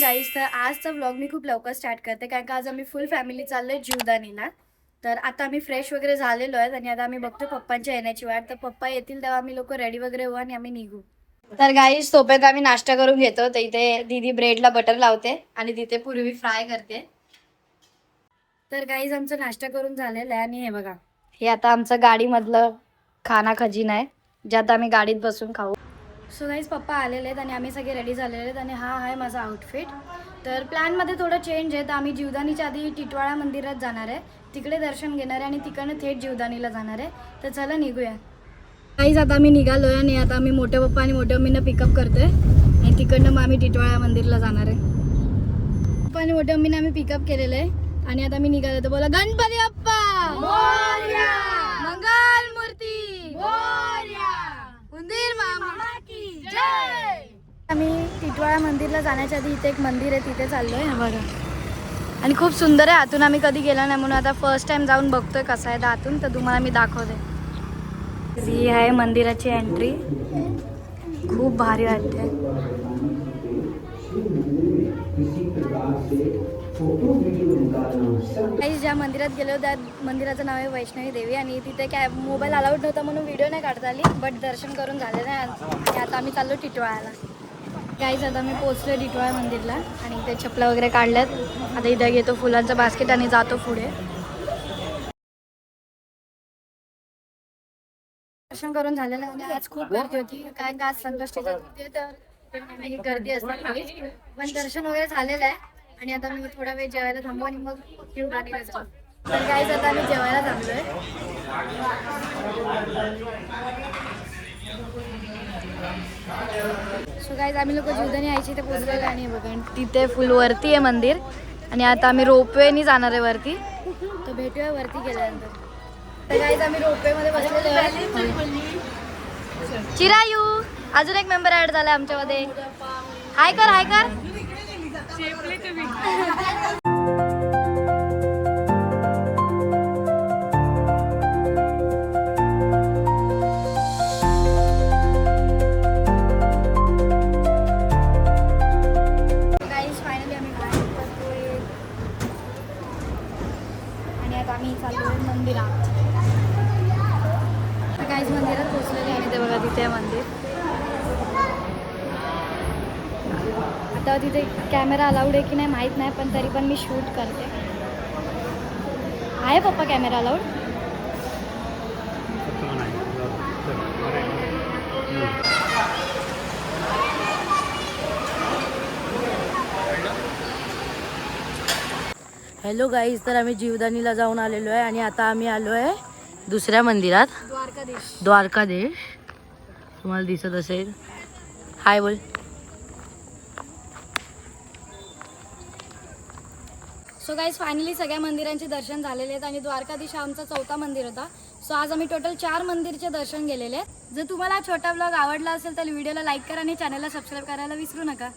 Guys, तर आजचा vlog मी खूप लवकर स्टार्ट करते कारण का आज आम्ही फुल फॅमिली चाललोय जीवदानीला. तर आता आम्ही फ्रेश वगैरे झालेलो आहेत आणि आता आम्ही बघतो पप्पांच्या येण्याची वाट. तर पप्पा येतील तेव्हा आम्ही लोक रेडी वगैरे होऊ आणि आम्ही निघू. तर गाईज, तोपर्यंत आम्ही नाश्ता करून घेतो. तर इथे दीदी ब्रेडला बटर लावते आणि तिथे पूर्वी फ्राय करते. तर गाईज, आमचं नाश्ता करून झालेलं आहे आणि हे बघा, हे आता आमचं गाडीमधलं खाना खजिना आहे ज्यात आम्ही गाडीत बसून खाऊ. सो गाईज, पप्पा आलेले आहेत आणि आम्ही सगळे रेडी झालेले आहेत आणि हा आहे माझा आउटफिट. तर प्लॅनमध्ये थोडं चेंज आहे. तर आम्ही जीवदानीच्या आधी टिटवाळा मंदिरात जाणार आहे, तिकडे दर्शन घेणार आहे आणि तिकडनं थेट जीवदानीला जाणार आहे. तर चला निघूया. गाईज, आता आम्ही निघालो आहे आणि आता आम्ही मोठे पप्पा आणि मोठ्या मम्मीनं पिकअप करतोय आणि तिकडनं मग आम्ही टिटवाळा मंदिरला जाणार आहे. पप्पा आणि मोठ्या मम्मीनं आम्ही पिकअप केलेलं आहे आणि आता आम्ही निघालो. तर बोला गणपती बाप्पा मोरया, मंगल मूर्ती मोरया, उंदीर मामा की जय. आम्ही टिटवाळा मंदिरला जाण्याच्या आधी इथे एक मंदिर आहे, तिथे चाललोय. हे बघा, आणि खूप सुंदर आहे. आतून आम्ही कधी गेलो नाही म्हणून आता फर्स्ट टाइम जाऊन बघतोय कसं आहे आतून. तर तुम्हाला मी दाखवते. ही आहे मंदिराची एंट्री, खूप भारी वाटते. काही ज्या मंदिरात गेलो त्या मंदिराचं नाव आहे वैष्णवी देवी आणि तिथे काय मोबाईल अलाउड नव्हता म्हणून व्हिडिओ नाही काढता आली, बट दर्शन करून झालेलं आहे. आणि आता आम्ही चाललो टिटवाळ्याला. काहीच आता मी पोचलो टिटवाळा मंदिरला आणि इथे चपला वगैरे काढल्यात. आता इथे घेतो फुलांचं बास्केट आणि जातो पुढे. दर्शन करून झालेलं आहे. आज खूप गर्दी होती काय का आज संकष्टी चतुर्थी, तर गर्दी असते. पण दर्शन वगैरे झालेलं आहे आणि आता मी थोडा वेळ जेवायला थांबू आणि मग जीवदानीला जाऊ. तर गाईज, आता आम्ही जेवायला थांबलोय. सो गाईज, आम्ही लोक जीवदानी आईची इथे पोहोचलेलो आणि बघा तिथे फुल वरती आहे मंदिर आणि आता आम्ही रोपवेनी जाणार आहे वरती. तर भेटूया वरती गेल्यानंतर. तर गाईज, आम्ही रोपवेमध्ये बसलेलो आहे. चिरायू अजून एक मेंबर ऍड झाला आमच्यामध्ये. हाय कर, हाय कर. आम्ही चाललोय मंदिरात. काहीच मंदिरात पोहोचलेले आणि ते बघा तिथे आहे मंदिर. आता तिथे कॅमेरा अलाउड आहे की नाही माहीत नाही, पण तरी पण मी शूट करते. आहे पप्पा कॅमेरा अलाउड? हॅलो गाईज, तर आम्ही जीवदानीला जाऊन आलेलो आहे आणि आता आम्ही आलो आहे दुसऱ्या मंदिरात, द्वारकाधीश. तुम्हाला दिसत असेल. हाय बोल. सो गाईज, फायनली सगळ्या मंदिरांचे दर्शन झालेले आहेत आणि द्वारकाधीश हा आमचा 4था मंदिर होता. सो आज आम्ही टोटल 4 मंदिरचे दर्शन गेलेले आहेत. जर तुम्हाला छोटा व्लॉग आवडला असेल तर व्हिडिओला लाईक करा आणि चॅनलला सबस्क्राईब करायला विसरू नका.